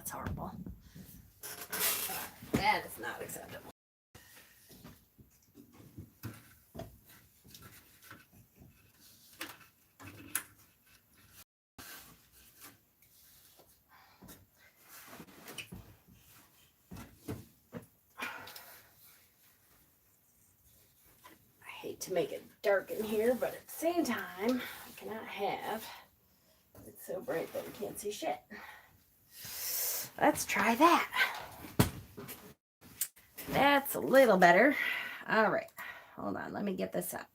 that's horrible. That is not acceptable. I hate to make it dark in here, but at the same time, I cannot have it so bright that we can't see shit. Let's try that. That's a little better. All right. Hold on. Let me get this up.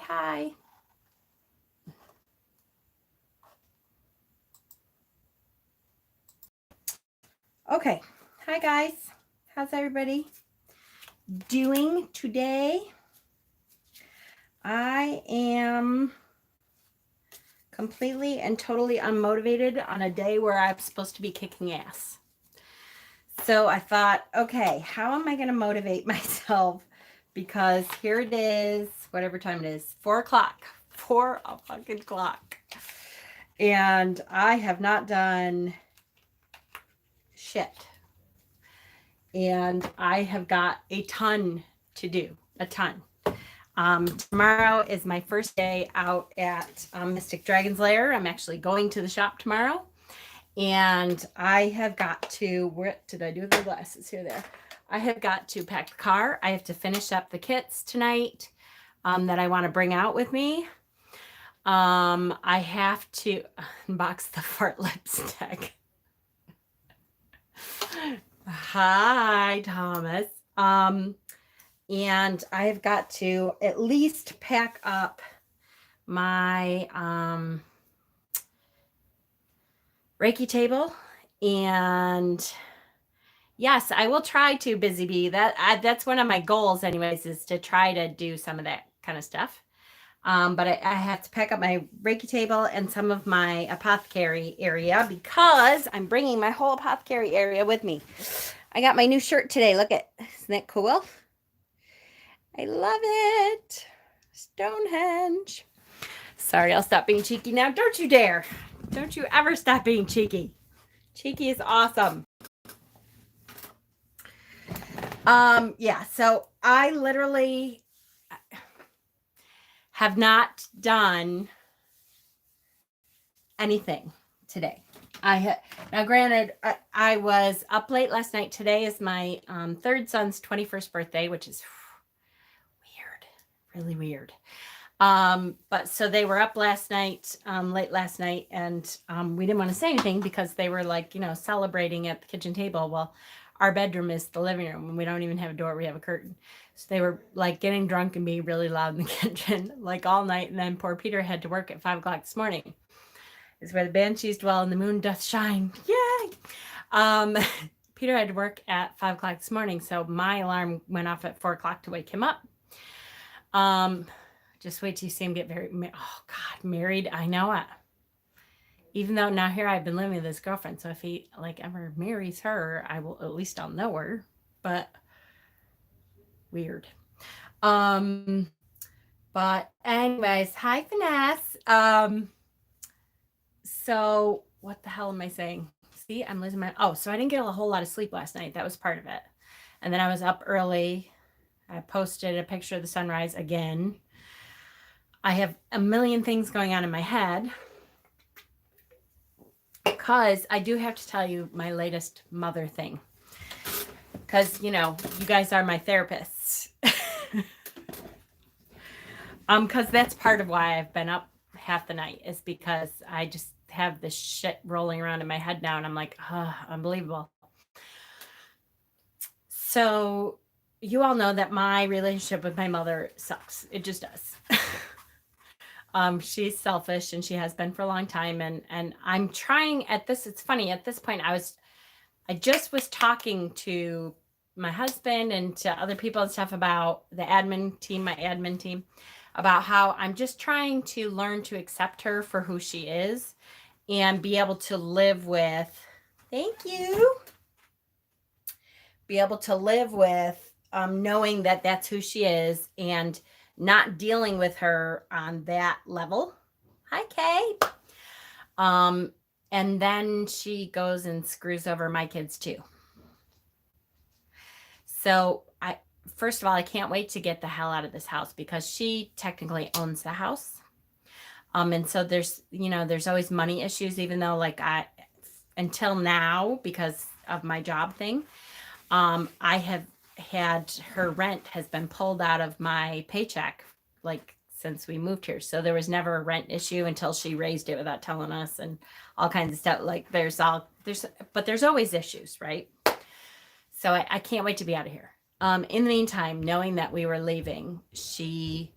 Hi. Okay. Hi, guys. How's everybody doing today? I am completely and totally unmotivated on a day where I'm supposed to be kicking ass. So I thought, okay, how am I going to motivate myself? Because here it is, whatever time it is, 4 o'clock, 4 fucking o'clock. And I have not done shit. And I have got a ton to do, a ton. Tomorrow is my first day out at Mystic Dragon's Lair. I'm actually going to the shop tomorrow. And I have got to, what did I do with the glasses here there? I have got to pack the car. I have to finish up the kits tonight that I want to bring out with me. I have to unbox the fart lipstick. Hi, Thomas. And I've got to at least pack up my Reiki table. And yes, I will try to, Busy Bee. That's one of my goals anyways, is to try to do some of that kind of stuff. But I have to pack up my Reiki table and some of my apothecary area because I'm bringing my whole apothecary area with me. I got my new shirt today. Look at, isn't that cool? I love it. Stonehenge. Sorry, I'll stop being cheeky now. Don't you dare. Don't you ever stop being cheeky. Cheeky is awesome. Yeah, so I literally have not done anything today. Now granted, I was up late last night. Today is my third son's 21st birthday, which is weird, really weird. But so they were up last night, late last night, and we didn't want to say anything because they were like, celebrating at the kitchen table. Well, our bedroom is the living room and we don't even have a door. We have a curtain. So they were like getting drunk and being really loud in the kitchen like all night. And then poor Peter had to work at 5 o'clock this morning. Is where the banshees dwell and the moon doth shine. Yay! Peter had to work at 5 o'clock this morning. So my alarm went off at 4 o'clock to wake him up. Just wait till you see him get married. I know it. Even though now here I've been living with his girlfriend. So if he ever marries her, at least I'll know her. But weird. But anyways, hi Finesse. So what the hell am I saying? See, I'm losing so I didn't get a whole lot of sleep last night. That was part of it. And then I was up early. I posted a picture of the sunrise again. I have a million things going on in my head because I do have to tell you my latest mother thing. Because, you guys are my therapists. Because that's part of why I've been up half the night is because I just have this shit rolling around in my head now. And I'm like, unbelievable. So you all know that my relationship with my mother sucks. It just does. She's selfish and she has been for a long time. And I'm trying it's funny, at this point, I just was talking to my husband and to other people and stuff about my admin team, about how I'm just trying to learn to accept her for who she is and be able to live with, thank you. be able to live with knowing that that's who she is and not dealing with her on that level. Hi, Kay. And then she goes and screws over my kids too. So first of all, I can't wait to get the hell out of this house because she technically owns the house. And so there's always money issues, even though until now, because of my job thing, I have had her rent has been pulled out of my paycheck, since we moved here. So there was never a rent issue until she raised it without telling us and all kinds of stuff. But there's always issues, right? So I can't wait to be out of here. In the meantime, knowing that we were leaving, she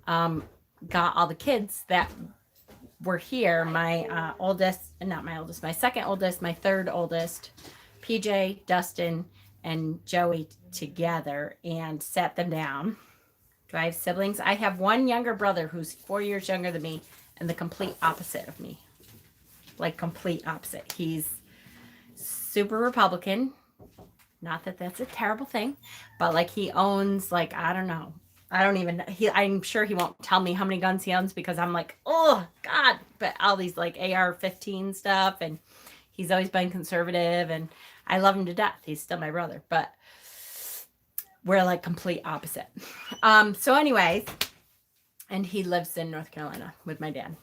got all the kids that were here, my my second oldest, my third oldest, PJ, Dustin, and Joey together and sat them down. Do I have siblings? I have one younger brother who's 4 years younger than me and the complete opposite of me. Complete opposite. He's super Republican. Not that that's a terrible thing, but he owns I don't know. I'm sure he won't tell me how many guns he owns because I'm oh God, but all these AR-15 stuff, and he's always been conservative and I love him to death. He's still my brother, but we're complete opposite. So anyways, and he lives in North Carolina with my dad.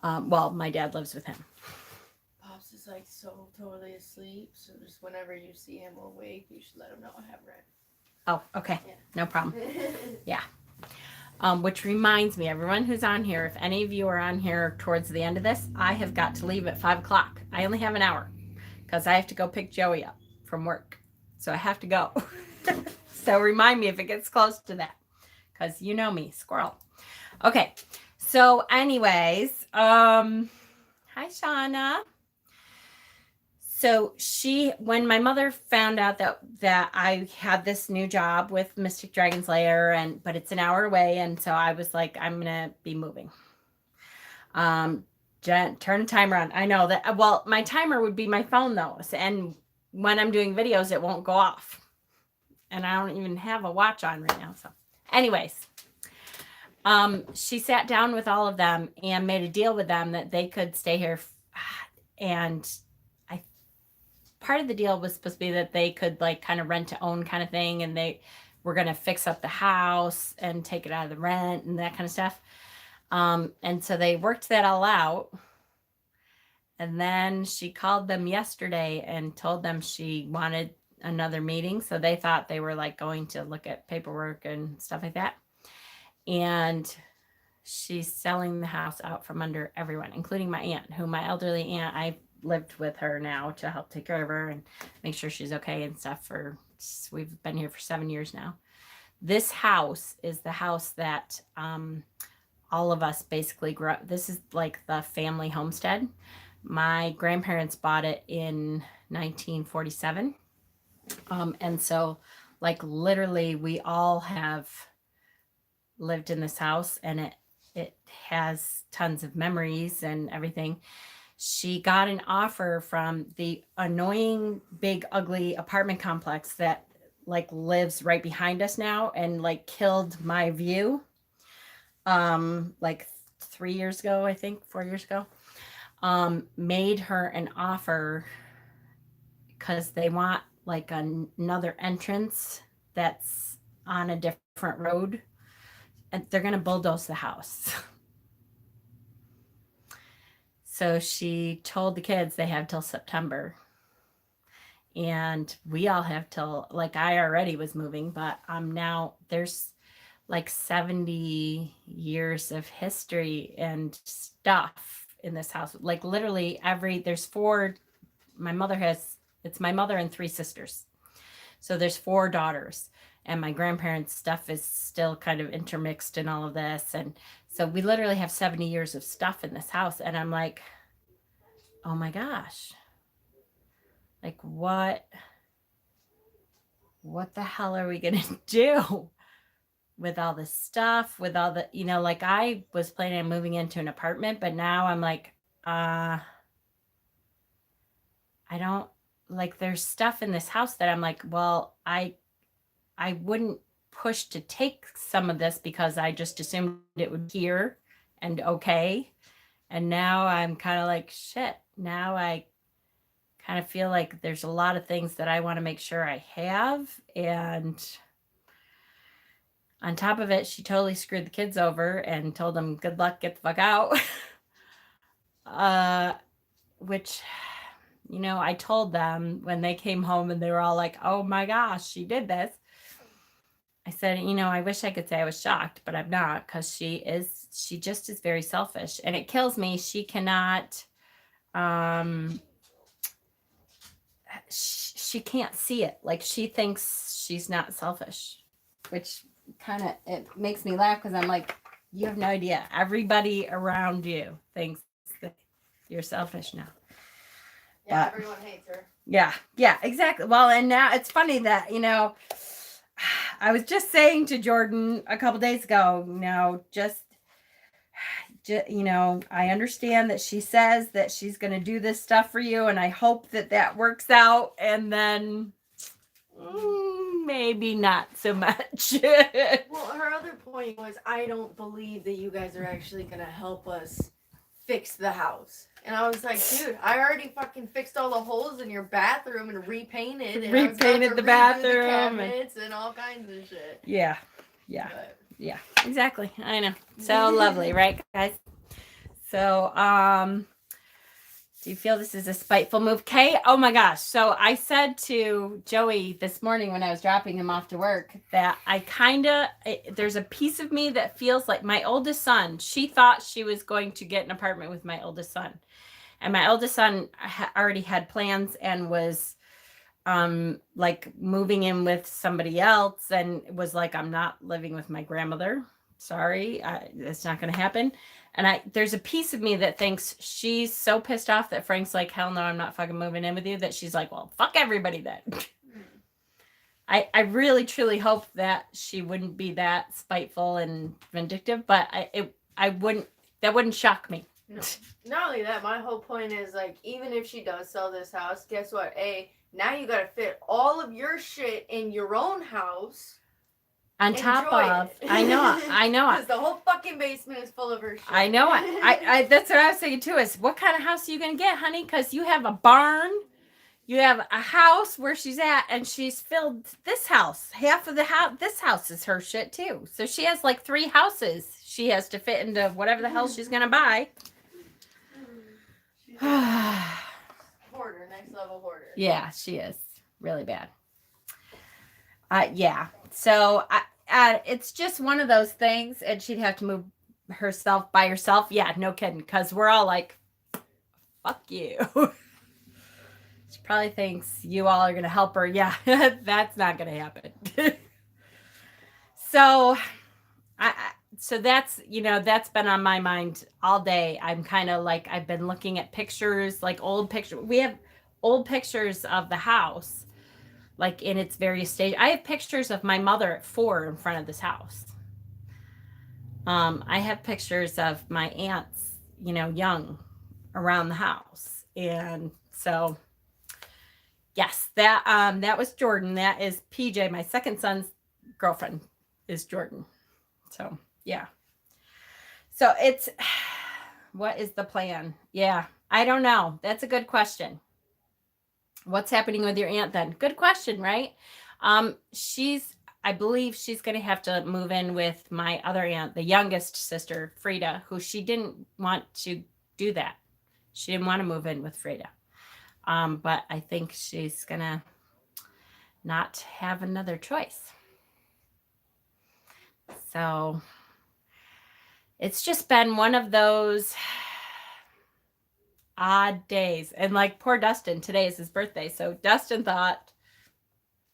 My dad lives with him. Pops is so totally asleep, so just whenever you see him awake, you should let him know I have rent. Oh, okay. Yeah. No problem. Yeah. Which reminds me, everyone who's on here, if any of you are on here towards the end of this, I have got to leave at 5 o'clock. I only have an hour because I have to go pick Joey up from work. So I have to go. So remind me if it gets close to that because you know me, squirrel. Okay. So anyways, hi, Shauna. So when my mother found out that I had this new job with Mystic Dragon's Lair, but it's an hour away, and so I was like, I'm gonna be moving. Turn the timer on. I know that. Well, my timer would be my phone though, and when I'm doing videos, it won't go off, and I don't even have a watch on right now. So, anyways, she sat down with all of them and made a deal with them that they could stay here, and part of the deal was supposed to be that they could kind of rent to own kind of thing, and they were going to fix up the house and take it out of the rent and that kind of stuff. And so they worked that all out. And then she called them yesterday and told them she wanted another meeting. So they thought they were going to look at paperwork and stuff like that. And she's selling the house out from under everyone, including my aunt, my elderly aunt, I lived with her now to help take care of her and make sure she's okay and stuff. We've been here for 7 years now. This house is the house that all of us basically grew up. This is the family homestead. My grandparents bought it in 1947. And so literally we all have lived in this house, and it has tons of memories and everything. She got an offer from the annoying, big, ugly apartment complex that lives right behind us now and killed my view. 3 years ago, I think 4 years ago, made her an offer because they want another entrance that's on a different road, and they're going to bulldoze the house. So she told the kids they have till September. And we all have till, I already was moving, but there's 70 years of history and stuff in this house. Literally there's four, it's my mother and 3 sisters. So there's 4 daughters, and my grandparents' stuff is still kind of intermixed in all of this. And so we literally have 70 years of stuff in this house. And I'm like, oh my gosh, what the hell are we going to do with all this stuff, with all the, I was planning on moving into an apartment, but now I'm I like there's stuff in this house that I'm like, well, I wouldn't push to take some of this because I just assumed it would be here and okay. And now I'm kind of like, shit. Now I kind of feel like there's a lot of things that I want to make sure I have. And on top of it, she totally screwed the kids over and told them, good luck, get the fuck out. Which, you know, I told them when they came home and they were all like, oh my gosh, she did this. I said, you know, I wish I could say I was shocked, but I'm not, because she just is very selfish, and it kills me. She cannot, she can't see it. Like, she thinks she's not selfish, which kind of, it makes me laugh, because I'm like, you have no idea. Everybody around you thinks that you're selfish now. Yeah, but everyone hates her. Yeah, exactly. Well, and now it's funny that, you know, I was just saying to Jordan a couple days ago, you know, just, you know, I understand that she says that she's going to do this stuff for you, and I hope that that works out. And then maybe not so much. Well, her other point was, I don't believe that you guys are actually going to help us fix the house. And I was like, dude, I already fucking fixed all the holes in your bathroom and repainted. And repainted the bathroom. The cabinets and all kinds of shit. Yeah. Yeah, exactly. I know. So lovely, right, guys? So, do you feel this is a spiteful move, Kay? Oh my gosh. So I said to Joey this morning when I was dropping him off to work that there's a piece of me that feels like my oldest son, she thought she was going to get an apartment with my oldest son. And my oldest son already had plans and was like moving in with somebody else, and was like, I'm not living with my grandmother. Sorry, it's not going to happen. And there's a piece of me that thinks she's so pissed off that Frank's like, hell no, I'm not fucking moving in with you, that she's like, well, fuck everybody then. I really, truly hope that she wouldn't be that spiteful and vindictive, but that wouldn't shock me. No. Not only that, my whole point is, like, even if she does sell this house, guess what? Now you gotta fit all of your shit in your own house. On top of, I know. Because the whole fucking basement is full of her shit. I know. I that's what I was thinking too, is what kind of house are you going to get, honey? Because you have a barn, you have a house where she's at, and she's filled this house. Half of the house, this house is her shit too. So she has like 3 houses she has to fit into whatever the hell she's going to buy. Hoarder, next level hoarder. Yeah, she is really bad. Yeah. So it's just one of those things, and she'd have to move herself by herself. Yeah, no kidding, because we're all like, fuck you. She probably thinks you all are going to help her. Yeah, that's not going to happen. So that's, that's been on my mind all day. I'm kind of like, I've been looking at pictures, like old pictures. We have old pictures of the house, like in its various stages. I have pictures of my mother at 4 in front of this house. I have pictures of my aunts, young around the house. And so, yes, that was Jordan. That is PJ, my second son's girlfriend is Jordan. So, yeah. So what is the plan? Yeah, I don't know. That's a good question. What's happening with your aunt then? Good question, right? I believe she's going to have to move in with my other aunt, the youngest sister, Frida, who she didn't want to do that. She didn't want to move in with Frida. But I think she's going to not have another choice. So it's just been one of those odd days. And like poor Dustin, today is his birthday. So Dustin thought,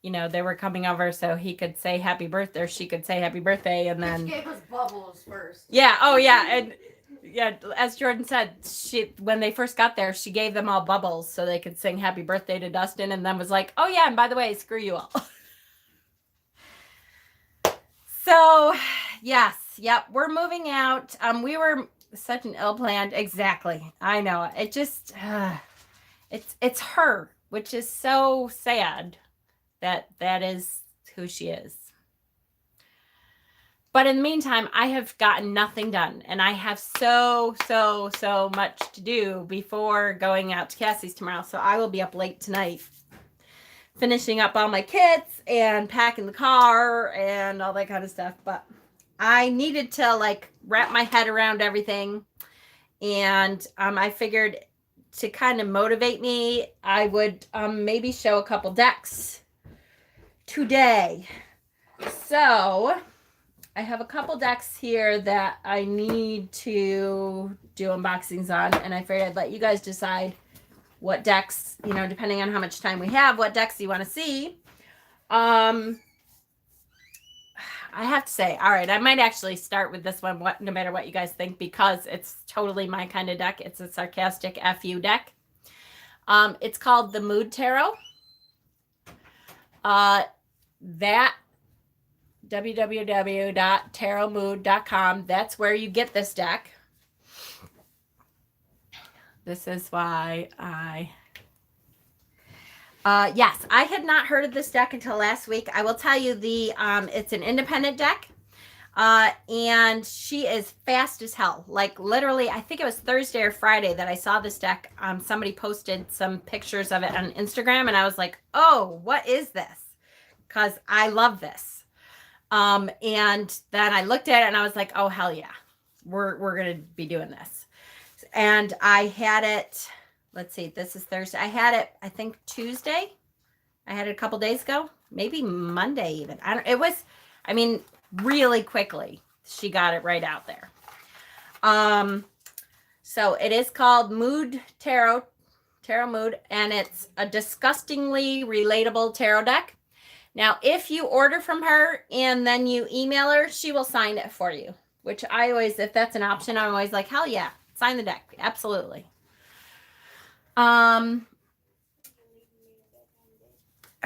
they were coming over so he could say happy birthday, or she could say happy birthday. And then she gave us bubbles first. Yeah. Oh yeah. And yeah, as Jordan said, when they first got there, she gave them all bubbles so they could sing happy birthday to Dustin, and then was like, oh yeah, and by the way, screw you all. So yes. Yep. We're moving out. We were such an ill-planned. Exactly. I know. It just, it's her. which is so sad that that is who she is. But in the meantime, I have gotten nothing done, and I have so much to do before going out to Cassie's tomorrow. So I will be up late tonight finishing up all my kits and packing the car and all that kind of stuff. But I needed to like wrap my head around everything, and I figured to kind of motivate me, I would maybe show a couple decks today. So I have a couple decks here that I need to do unboxings on, and I figured I'd let you guys decide what decks, you know, depending on how much time we have, what decks you want to see. I have to say, all right, I might actually start with this one, no matter what you guys think, because it's totally my kind of deck. It's a sarcastic FU deck. It's called the Mood Tarot. That www.tarotmood.com. That's where you get this deck. This is why yes, I had not heard of this deck until last week. I will tell you it's an independent deck. And she is fast as hell. Like literally, I think it was Thursday or Friday that I saw this deck. Somebody posted some pictures of it on Instagram, and I was like, oh, what is this? Because I love this. And then I looked at it and I was like, oh, hell yeah, we're going to be doing this. And I had it, let's see, this is Thursday. I had it, I think Tuesday. I had it a couple days ago, maybe Monday even. Really quickly, she got it right out there. So it is called Mood Tarot Mood, and it's a disgustingly relatable tarot deck. Now, if you order from her and then you email her, she will sign it for you, which I always, if that's an option, I'm always like, hell yeah, sign the deck. Absolutely.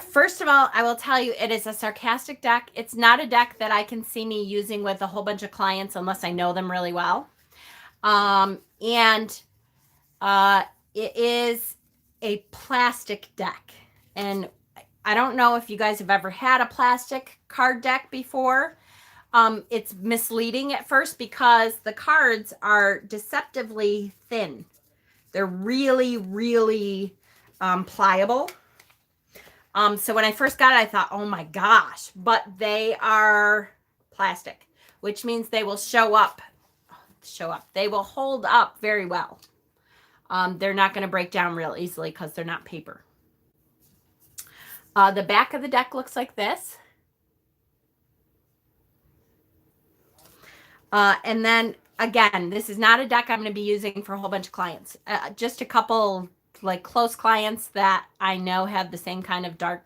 First of all, I will tell you, it is a sarcastic deck. It's not a deck that I can see me using with a whole bunch of clients unless I know them really well. It is a plastic deck. And I don't know if you guys have ever had a plastic card deck before. It's misleading at first because the cards are deceptively thin. They're really, really pliable. So when I first got it, I thought, oh my gosh, but they are plastic, which means they will show up. They will hold up very well. They're not going to break down real easily because they're not paper. The back of the deck looks like this. And then again, this is not a deck I'm going to be using for a whole bunch of clients. Just a couple like close clients that I know have the same kind of dark,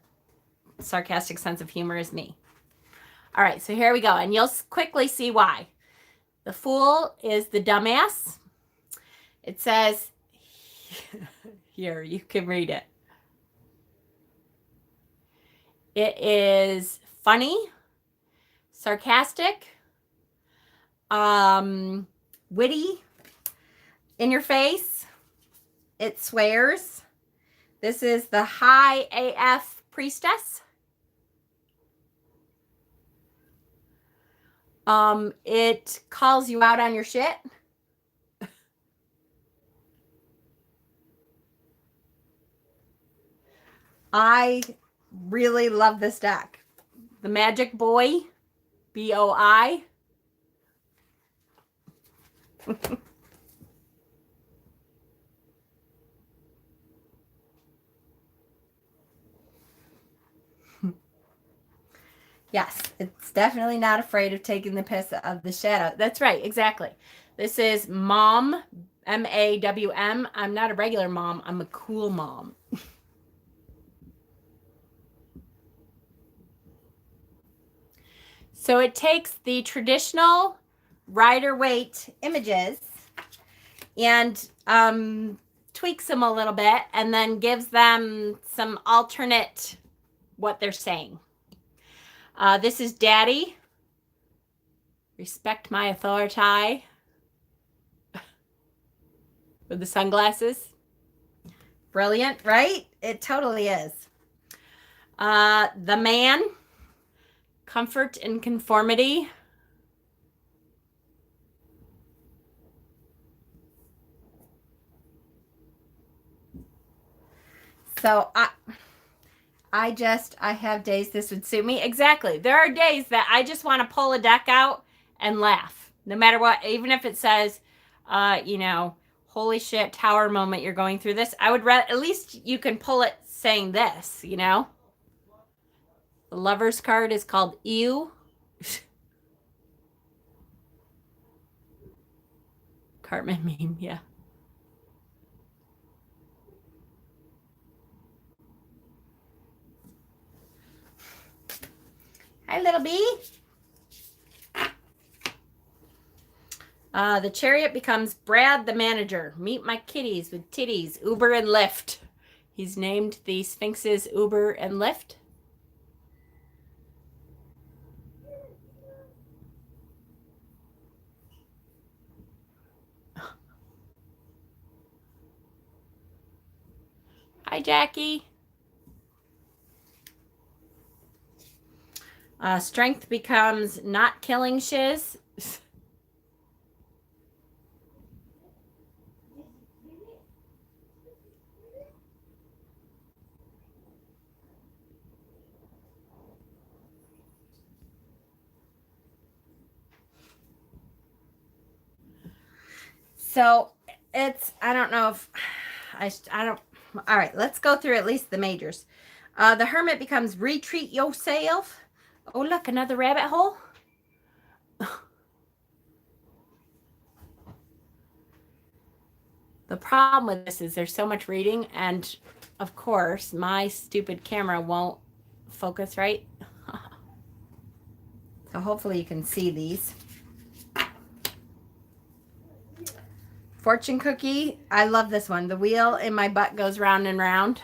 sarcastic sense of humor as me. All right, so here we go. And you'll quickly see why. The Fool is the dumbass. It says, here, you can read it. It is funny, sarcastic, witty, in your face. It swears. This is the High AF Priestess. It calls you out on your shit. I really love this deck. The Magic Boy, BOI. Yes, it's definitely not afraid of taking the piss of the shadow. That's right, exactly. This is Mom, M-A-W-M. I'm not a regular mom. I'm a cool mom. So it takes the traditional Rider-Waite images and tweaks them a little bit and then gives them some alternate what they're saying. This is Daddy. Respect my authority. With the sunglasses. Brilliant, right? It totally is. The man, comfort and conformity. So I have days this would suit me. Exactly. There are days that I just want to pull a deck out and laugh. No matter what, even if it says, holy shit, tower moment, you're going through this. I would rather, at least you can pull it saying this, The Lover's card is called Ew. Cartman meme, yeah. Hi, little bee. The Chariot becomes Brad the manager. Meet my kitties with titties, Uber and Lyft. He's named the Sphinxes Uber and Lyft. Hi, Jackie. Strength becomes not killing shiz. So it's, I don't know if I don't. All right, let's go through at least the majors. The Hermit becomes retreat yourself. Oh, look, another rabbit hole. The problem with this is there's so much reading, and of course, my stupid camera won't focus right. So hopefully you can see these. Fortune cookie. I love this one. The wheel in my butt goes round and round,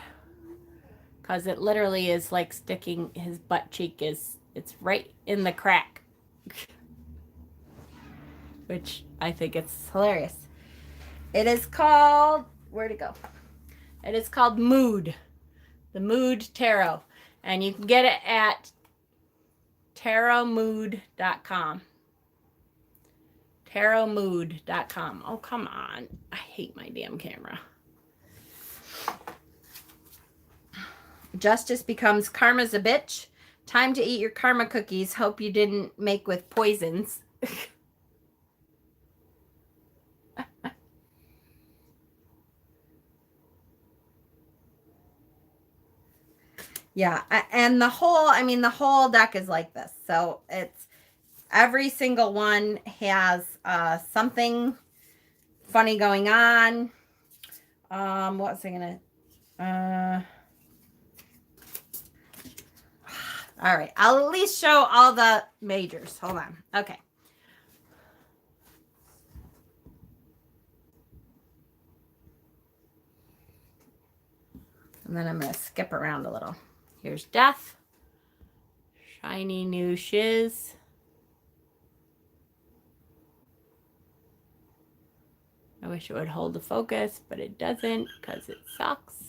because it literally is like sticking his butt cheek it's right in the crack, which I think it's hilarious. It is called, where'd it go? It is called Mood, the Mood Tarot, and you can get it at tarotmood.com. tarotmood.com. Oh, come on. I hate my damn camera. Justice becomes karma's a bitch. Time to eat your karma cookies. Hope you didn't make with poisons. Yeah, and the whole deck is like this. So it's every single one has something funny going on. What was I gonna? All right, I'll at least show all the majors. Hold on. Okay. And then I'm going to skip around a little. Here's Death. Shiny new shiz. I wish it would hold the focus, but it doesn't because it sucks.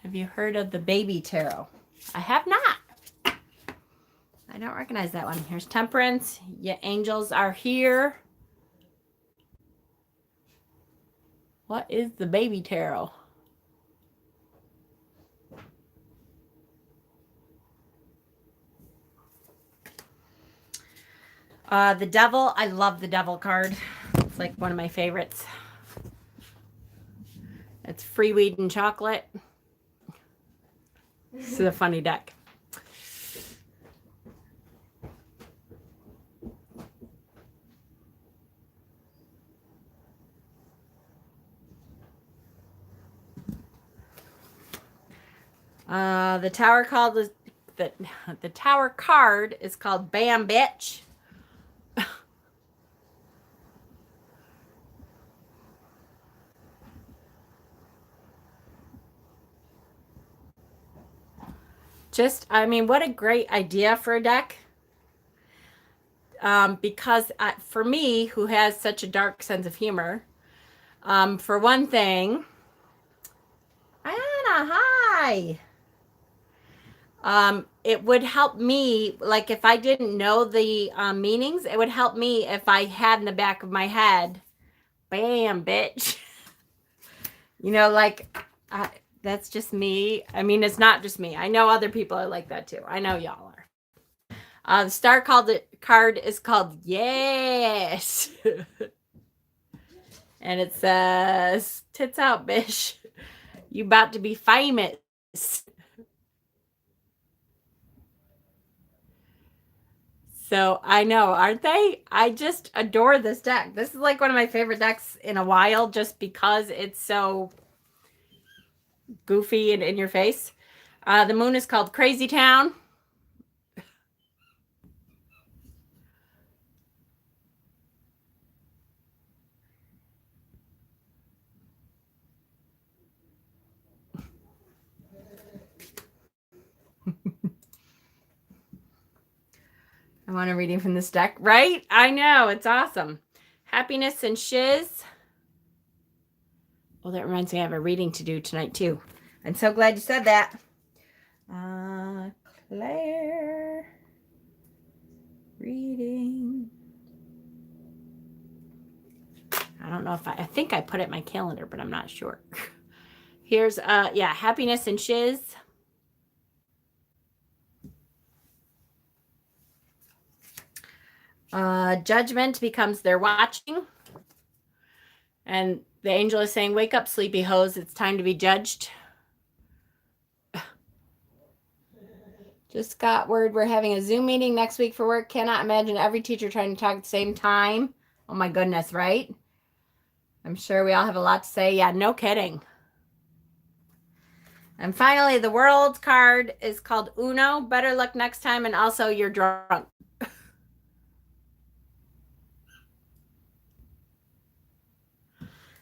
Have you heard of the Baby Tarot? I have not. I don't recognize that one. Here's Temperance. Your angels are here. What is the Baby Tarot? The Devil. I love the Devil card. It's like one of my favorites. It's free weed and chocolate. This is a funny deck. The tower called the tower card is called Bam Bitch. What a great idea for a deck. Because for me, who has such a dark sense of humor, For one thing, Anna, hi. It would help me, like if I didn't know the meanings, it would help me if I had in the back of my head, bam, bitch. You know, like that's just me. I mean, it's not just me. I know other people are like that too. I know y'all are. The star card is called Yes. And it says, tits out, bitch. You about to be famous. So I know, aren't they? I just adore this deck. This is like one of my favorite decks in a while just because it's so goofy and in your face. The moon is called Crazy Town. I want a reading from this deck, right? I know, it's awesome. Happiness and Shiz. Well, that reminds me I have a reading to do tonight too. I'm so glad you said that. Claire. Reading. I don't know if I think I put it in my calendar, but I'm not sure. Here's yeah, happiness and shiz. Judgment becomes their watching. And the angel is saying, wake up, sleepy hose. It's time to be judged. Just got word we're having a Zoom meeting next week for work. Cannot imagine every teacher trying to talk at the same time. Oh my goodness, right? I'm sure we all have a lot to say. Yeah, no kidding. And finally, the world card is called Uno. Better luck next time. And also, you're drunk.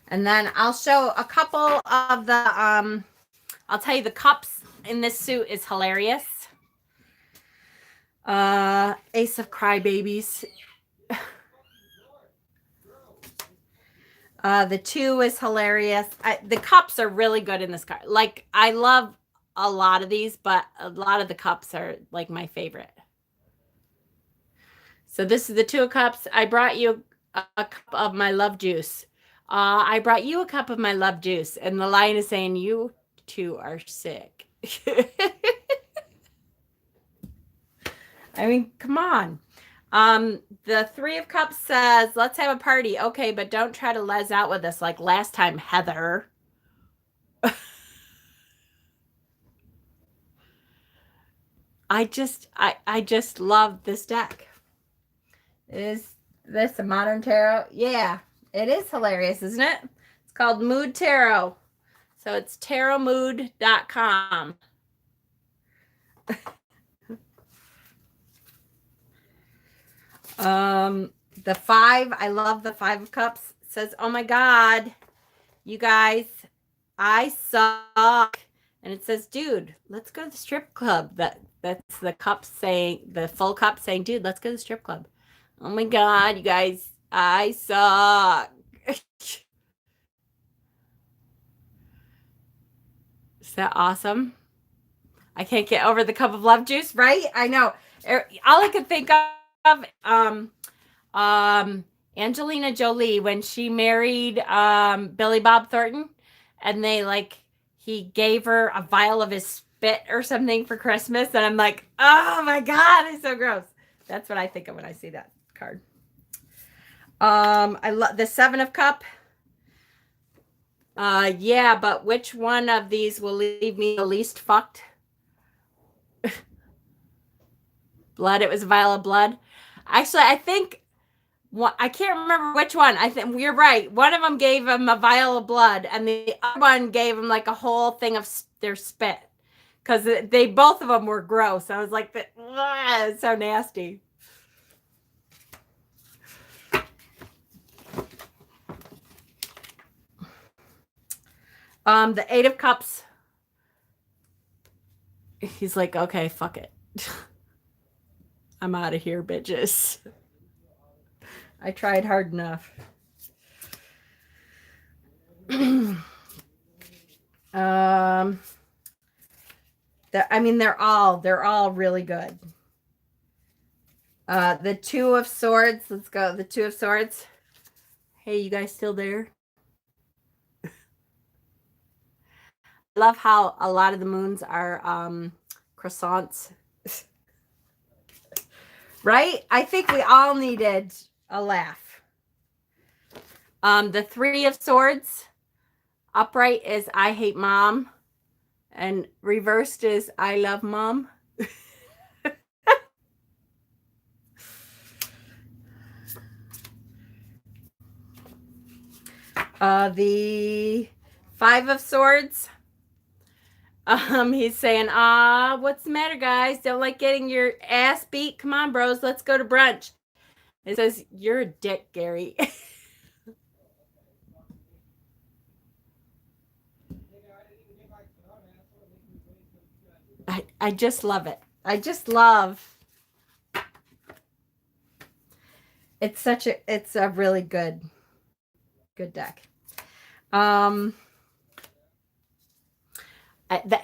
And then I'll show a couple of the, I'll tell you the cups in this suit is hilarious. Ace of Crybabies. The 2 is hilarious. The cups are really good in this card. Like, I love a lot of these, but a lot of the cups are like my favorite. So this is the 2 of Cups. I brought you a cup of my love juice. I brought you a cup of my love juice. And the lion is saying, you two are sick. I mean, come on. The 3 of Cups says, let's have a party. Okay, but don't try to les out with us like last time, Heather. I just love this deck. Is this a modern tarot? Yeah, it is hilarious, isn't it? It's called Mood Tarot. So it's tarotmood.com. The 5, I love the 5 of Cups. It says, oh my God, you guys, I suck. And it says, dude, let's go to the strip club. That's the cup saying, the full cup saying, dude, let's go to the strip club. Oh my God, you guys, I suck. Is that awesome? I can't get over the cup of love juice, right? I know. All I could think of, Angelina Jolie when she married Billy Bob Thornton, and he gave her a vial of his spit or something for Christmas, and I'm like, oh my God, it's so gross. That's what I think of when I see that card. I love the 7 of Cup. Yeah, but which one of these will leave me the least fucked? Blood. It was a vial of blood. Actually, I think I can't remember which one. I think you're right. One of them gave him a vial of blood, and the other one gave him like a whole thing of their spit, because they both of them were gross. I was like, it's so nasty. The 8 of Cups. He's like, okay, fuck it. I'm out of here, bitches. I tried hard enough. they're all really good. The Two of Swords. Let's go. The Two of Swords. Hey, you guys still there? I love how a lot of the moons are croissants. Right? I think we all needed a laugh. The Three of Swords. Upright is I hate mom. And reversed is I love mom. The Five of Swords. He's saying, what's the matter, guys? Don't like getting your ass beat? Come on, bros, let's go to brunch. It says, you're a dick, Gary. I just love it. I just love. It's a really good deck. The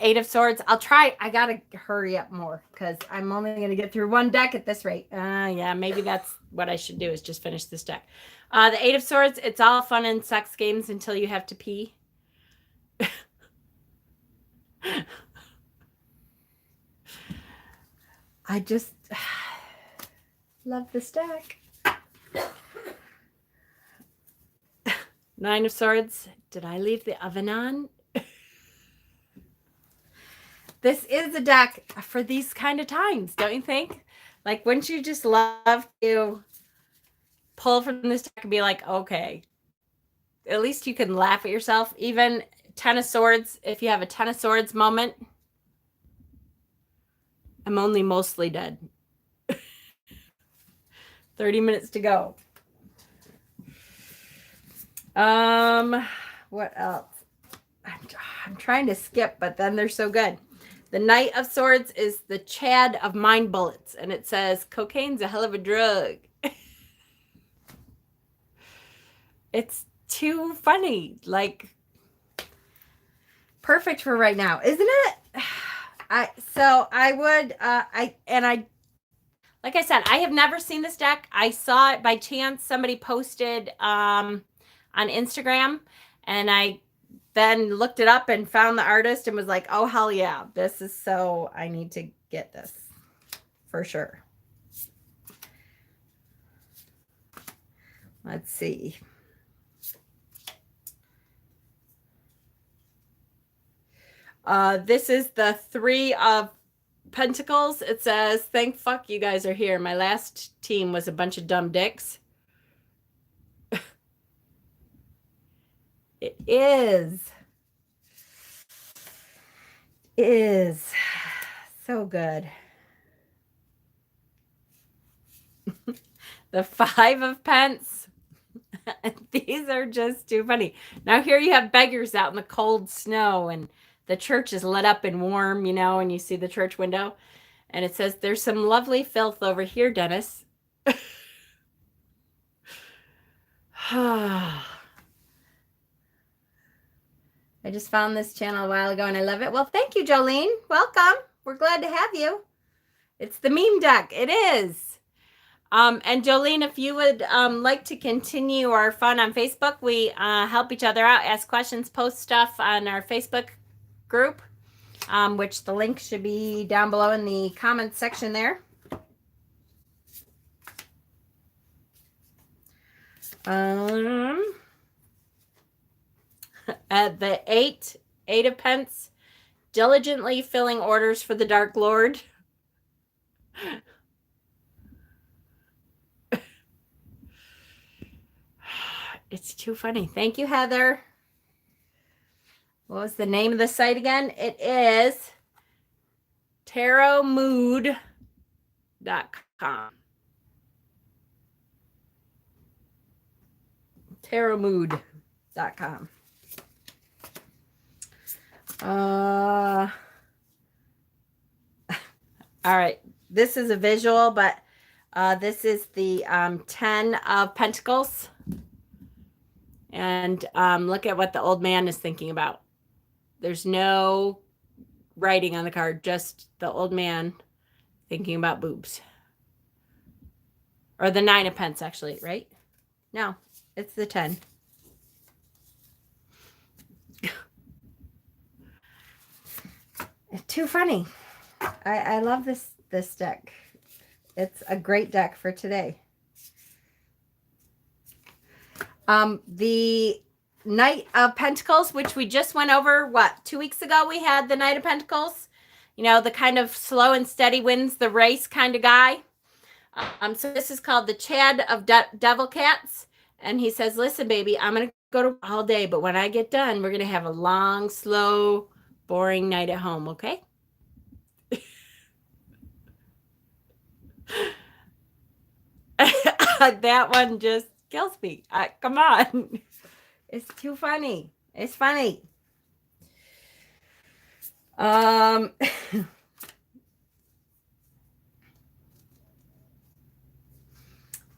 Eight of Swords. I'll try. I gotta hurry up more because I'm only gonna get through one deck at this rate. Yeah, maybe that's what I should do is just finish this deck. The Eight of Swords. It's all fun and sex games until you have to pee. I just love this deck. Nine of Swords. Did I leave the oven on? This is a deck for these kind of times, don't you think? Like, wouldn't you just love to pull from this deck and be like, okay, at least you can laugh at yourself. Even Ten of Swords, if you have a Ten of Swords moment, I'm only mostly dead. 30 minutes to go. What else? I'm trying to skip, but then they're so good. The Knight of Swords is the Chad of mind bullets, and it says cocaine's a hell of a drug. It's too funny, like perfect for right now, isn't it? Like I said, I have never seen this deck. I saw it by chance. Somebody posted on Instagram, and I then looked it up and found the artist and was like, oh, hell yeah, this is so, I need to get this for sure. Let's see. This is the Three of Pentacles. It says, thank fuck you guys are here. My last team was a bunch of dumb dicks. It is so good. The Five of Pence. These are just too funny. Now here you have beggars out in the cold snow, and the church is lit up and warm, you know, and you see the church window. And it says, there's some lovely filth over here, Dennis. I just found this channel a while ago and I love it. Well, thank you, Jolene. Welcome. We're glad to have you. It's the meme deck. It is. And Jolene, if you would like to continue our fun on Facebook, we help each other out, ask questions, post stuff on our Facebook group, which the link should be down below in the comments section there. At the eight of Pence, diligently filling orders for the Dark Lord. It's too funny. Thank you, Heather. What was the name of the site again? It is tarotmood.com. tarotmood.com. All right, this is a visual, but this is the 10 of Pentacles. And look at what the old man is thinking about. There's no writing on the card, just the old man thinking about boobs. Or the 9 of pence, actually, right? No, it's the 10. It's too funny. I love this deck. It's a great deck for today. The Knight of Pentacles, which we just went over, 2 weeks ago, we had the Knight of Pentacles. You know, the kind of slow and steady wins the race kind of guy. So this is called the Chad of Devil Cats. And he says, listen, baby, I'm going to go to all day, but when I get done, we're going to have a long, slow, boring night at home, okay? That one just kills me. Come on. It's too funny. It's funny. The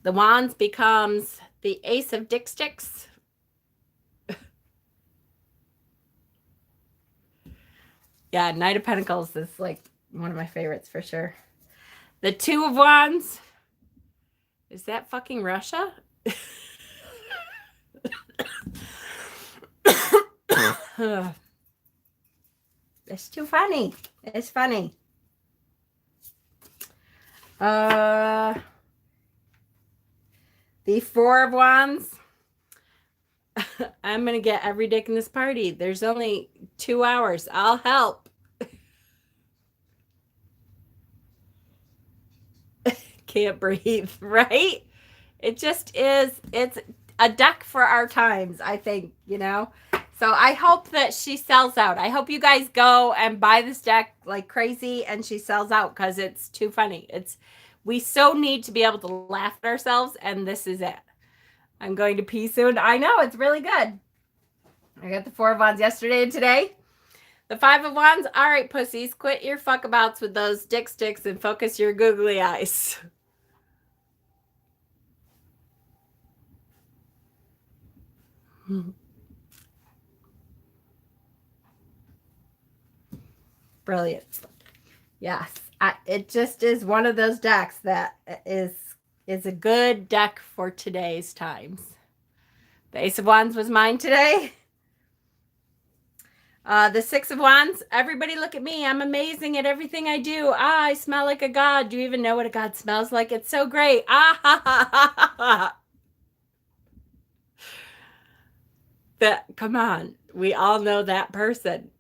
Wands becomes the Ace of Dick Sticks. Yeah, Knight of Pentacles is like one of my favorites for sure. The Two of Wands. Is that fucking Russia? It's too funny. It's funny. The Four of Wands. I'm going to get every dick in this party. There's only 2 hours. I'll help. Can't breathe, right? It just is. It's a deck for our times, I think, you know? So I hope that she sells out. I hope you guys go and buy this deck like crazy and she sells out because it's too funny. We so need to be able to laugh at ourselves, and this is it. I'm going to pee soon. I know, it's really good. I got the Four of Wands yesterday and today. The Five of Wands. All right, pussies, quit your fuckabouts with those dick sticks and focus your googly eyes. Brilliant. Yes, it just is one of those decks that is a good deck for today's times. The Ace of Wands was mine today. The Six of Wands. Everybody look at me. I'm amazing at everything I do. I smell like a god. Do you even know what a god smells like? It's so great. Ha ha ha ha. Come on. We all know that person.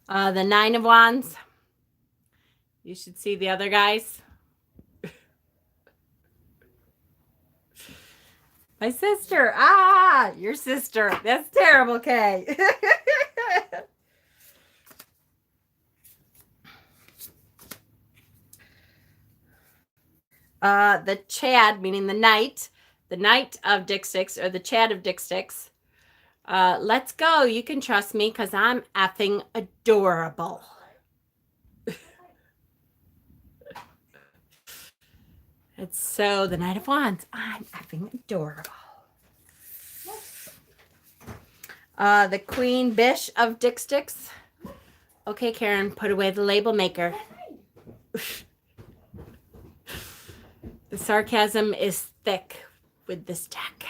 The Nine of Wands. You should see the other guys. My sister. Your sister. That's terrible, Kay. The Chad, meaning the Knight of Dick Sticks, or the Chad of Dick Sticks. Let's go. You can trust me because I'm effing adorable. It's so the Knight of Wands. I'm effing adorable. The Queen Bish of Dick Sticks. Okay, Karen, put away the label maker. The sarcasm is thick with this deck.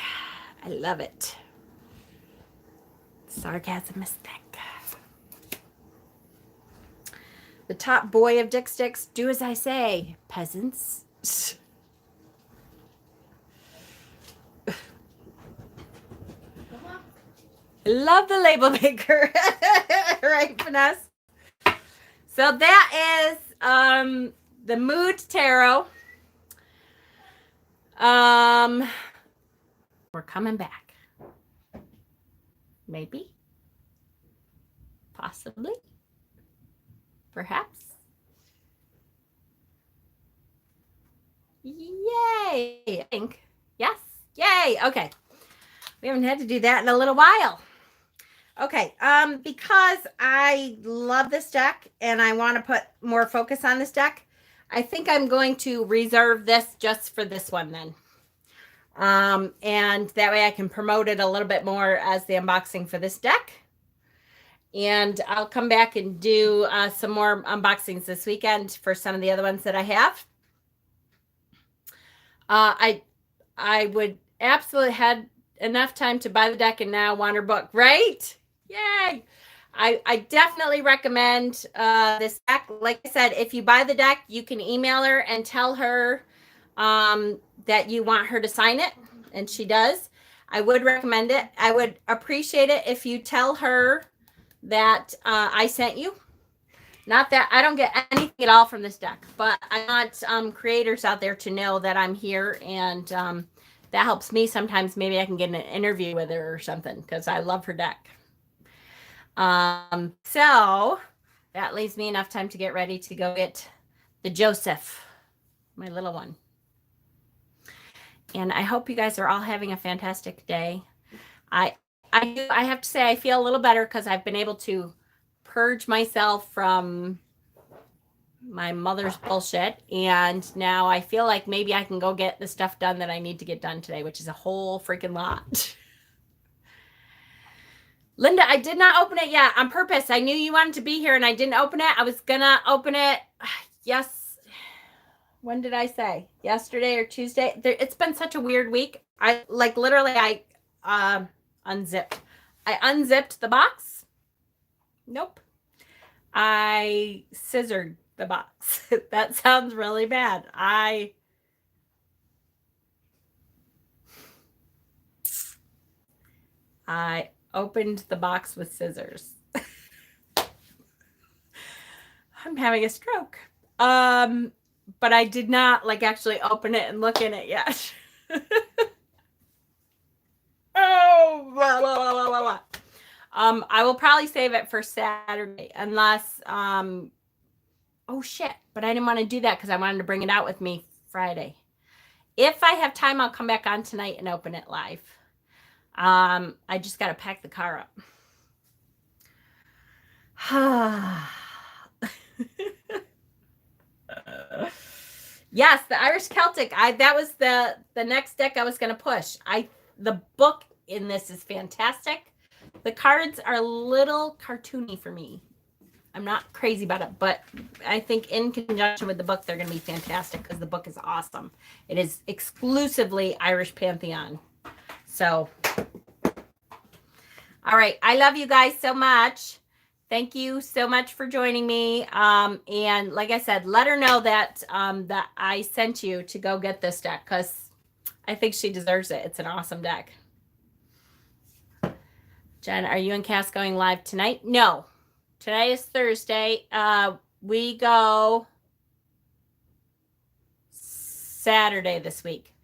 I love it. Sarcasm is thick. The top boy of Dick Sticks. Do as I say, peasants. Love the label maker. Right, Finesse? So that is the Mood Tarot. We're coming back. Maybe. Possibly. Perhaps. Yay! I think. Yes. Yay! Okay. We haven't had to do that in a little while. Okay, because I love this deck and I want to put more focus on this deck, I think I'm going to reserve this just for this one then. And that way I can promote it a little bit more as the unboxing for this deck. And I'll come back and do some more unboxings this weekend for some of the other ones that I have. I would absolutely had enough time to buy the deck and now want her book, right? Yay! I definitely recommend this deck. Like I said, if you buy the deck, you can email her and tell her that you want her to sign it, and she does. I would recommend it. I would appreciate it if you tell her that I sent you. Not that I don't get anything at all from this deck, but I want creators out there to know that I'm here, and that helps me sometimes. Maybe I can get an interview with her or something because I love her deck. So that leaves me enough time to get ready to go get the Joseph, my little one. And I hope you guys are all having a fantastic day. I have to say I feel a little better because I've been able to purge myself from my mother's bullshit, and now I feel like maybe I can go get the stuff done that I need to get done today, which is a whole freaking lot. Linda, I did not open it yet on purpose. I knew you wanted to be here and I didn't open it. I was gonna open it. Yes. When did I say? Yesterday or Tuesday? It's been such a weird week. I unzipped. I unzipped the box. Nope. I scissored the box. That sounds really bad. I opened the box with scissors. I'm having a stroke. But I did not actually open it and look in it yet. Oh, blah, blah, blah, blah, blah. I will probably save it for Saturday unless oh shit, but I didn't want to do that because I wanted to bring it out with me Friday. If I have time, I'll come back on tonight and open it live. I just got to pack the car up. Yes, the Irish Celtic. That was the next deck I was going to push. The book in this is fantastic. The cards are a little cartoony for me. I'm not crazy about it, but I think in conjunction with the book, they're going to be fantastic because the book is awesome. It is exclusively Irish Pantheon. So, all right. I love you guys so much. Thank you so much for joining me. And like I said, let her know that that I sent you to go get this deck because I think she deserves it. It's an awesome deck. Jen, are you and Cass going live tonight? No. Today is Thursday. We go Saturday this week.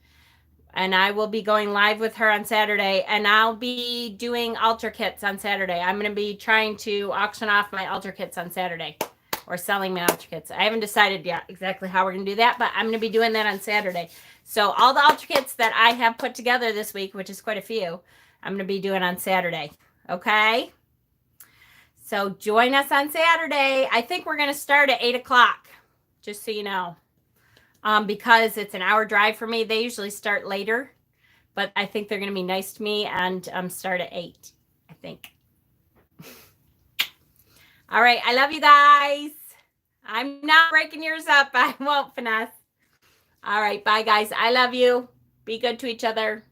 And I will be going live with her on Saturday. And I'll be doing altar kits on Saturday. I'm going to be trying to auction off my altar kits on Saturday. Or selling my altar kits. I haven't decided yet exactly how we're going to do that. But I'm going to be doing that on Saturday. So all the altar kits that I have put together this week, which is quite a few, I'm going to be doing on Saturday. Okay? So join us on Saturday. I think we're going to start at 8 o'clock, just so you know. Because it's an hour drive for me. They usually start later, but I think they're going to be nice to me and start at 8, I think. All right. I love you guys. I'm not breaking yours up. I won't, Finesse. All right. Bye, guys. I love you. Be good to each other.